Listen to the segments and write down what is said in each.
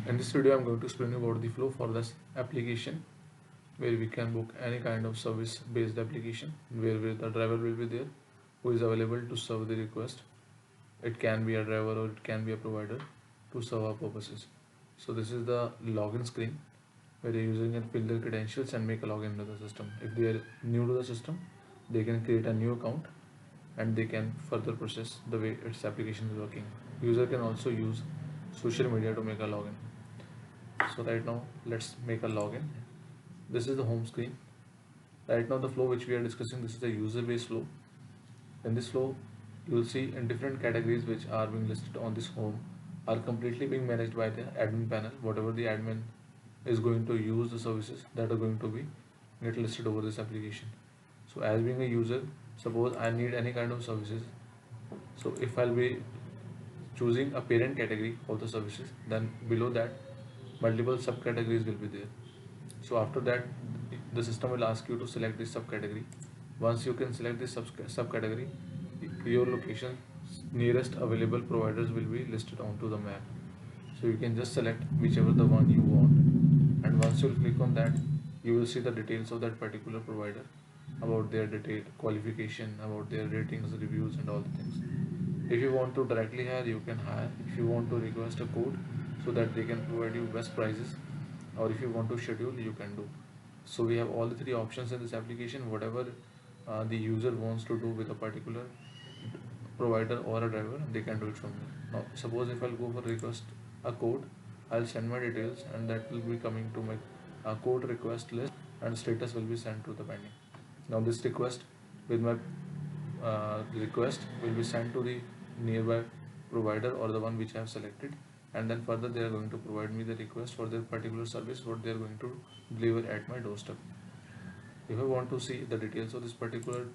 In this video, I'm going to explain about the flow for this application where we can book any kind of service based application where the driver will be there who is available to serve the request. It can be a driver or it can be a provider to serve our purposes. So this is the login screen where the user can fill their credentials and make a login into the system. If they are new to the system, they can create a new account and they can further process the way its application is working. User can also use social media to make a login. So right now let's make a login. This is the home screen. Right now the flow which we are discussing, this is the user based flow. In this flow you will see in different categories which are being listed on this home are completely being managed by the admin panel. Whatever the admin is going to use the services that are going to be get listed over this application. So as being a user, suppose I need any kind of services, so if I'll be choosing a parent category of the services, then below that multiple subcategories will be there. So after that the system will ask you to select this subcategory. Once you can select this subcategory, your location nearest available providers will be listed onto the map. So you can just select whichever the one you want, and once you click on that, you will see the details of that particular provider, about their detailed qualification, about their ratings, reviews and all the things. If you want to directly hire, you can hire. If you want to request a code so that they can provide you best prices, or if you want to schedule, you can do. So we have all the three options in this application. Whatever the user wants to do with a particular provider or a driver, they can do it from here. Now suppose if I'll go for request a code, I'll send my details and that will be coming to my code request list, and status will be sent to the pending. Now this request with my request will be sent to the nearby provider or the one which I have selected, and then further they are going to provide me the request for their particular service what they are going to deliver at my doorstep. If I want to see the details of this particular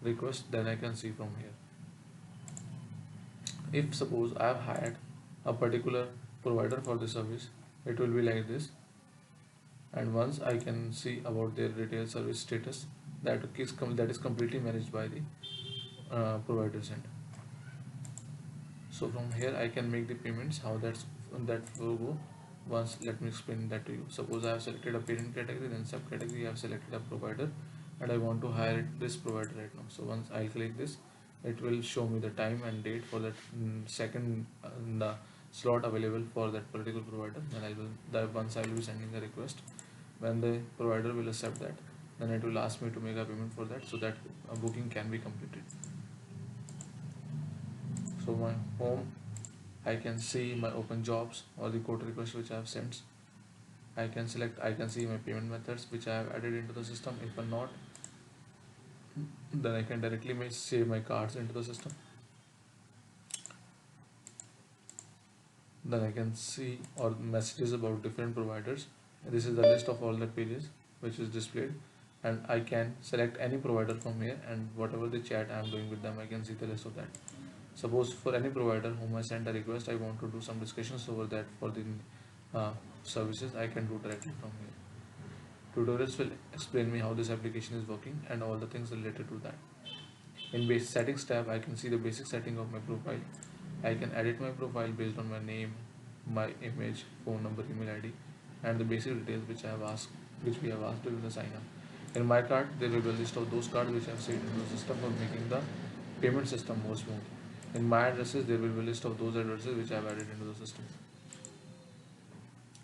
request, then I can see from here. If suppose I have hired a particular provider for the service, it will be like this, and once I can see about their retail service status, that is completely managed by the provider's end. So from here I can make the payments. How that will go, once let me explain that to you. Suppose I have selected a parent category, then subcategory I have selected a provider, and I want to hire this provider right now. So once I'll click this, it will show me the time and date for that second the slot available for that particular provider. Then once I will be sending a request, when the provider will accept that, then it will ask me to make a payment for that, so that a booking can be completed. So my home, I can see my open jobs or the code request which I have sent. I can see my payment methods which I have added into the system. If I'm not, then I can directly save my cards into the system. Then I can see or messages about different providers. This is the list of all the pages which is displayed, and I can select any provider from here, and whatever the chat I am doing with them, I can see the list of that. Suppose for any provider whom I sent a request, I want to do some discussions over that for the services, I can do directly from here. Tutorials will explain me how this application is working and all the things related to that. In base settings tab, I can see the basic setting of my profile. I can edit my profile based on my name, my image, phone number, email ID, and the basic details which we have asked during the sign up. In my card, there will be a list of those cards which I have saved into the system for making the payment system more smooth. In my addresses, there will be a list of those addresses which I have added into the system.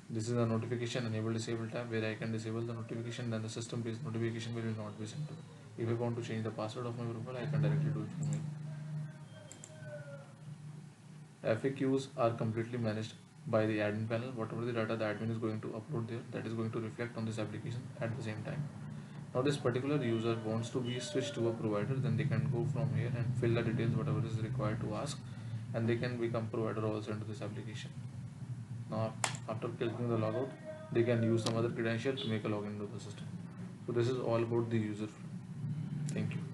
This is a notification enable disable tab where I can disable the notification, then the system based notification will not be sent to me. If I want to change the password of my profile, I can directly do it from here. FAQs are completely managed by the admin panel. Whatever the data the admin is going to upload there, that is going to reflect on this application at the same time. Now this particular user wants to be switched to a provider, then they can go from here and fill the details whatever is required to ask, and they can become provider also into this application. Now after clicking the logout, they can use some other credential to make a login into the system. So this is all about the user flow. Thank you.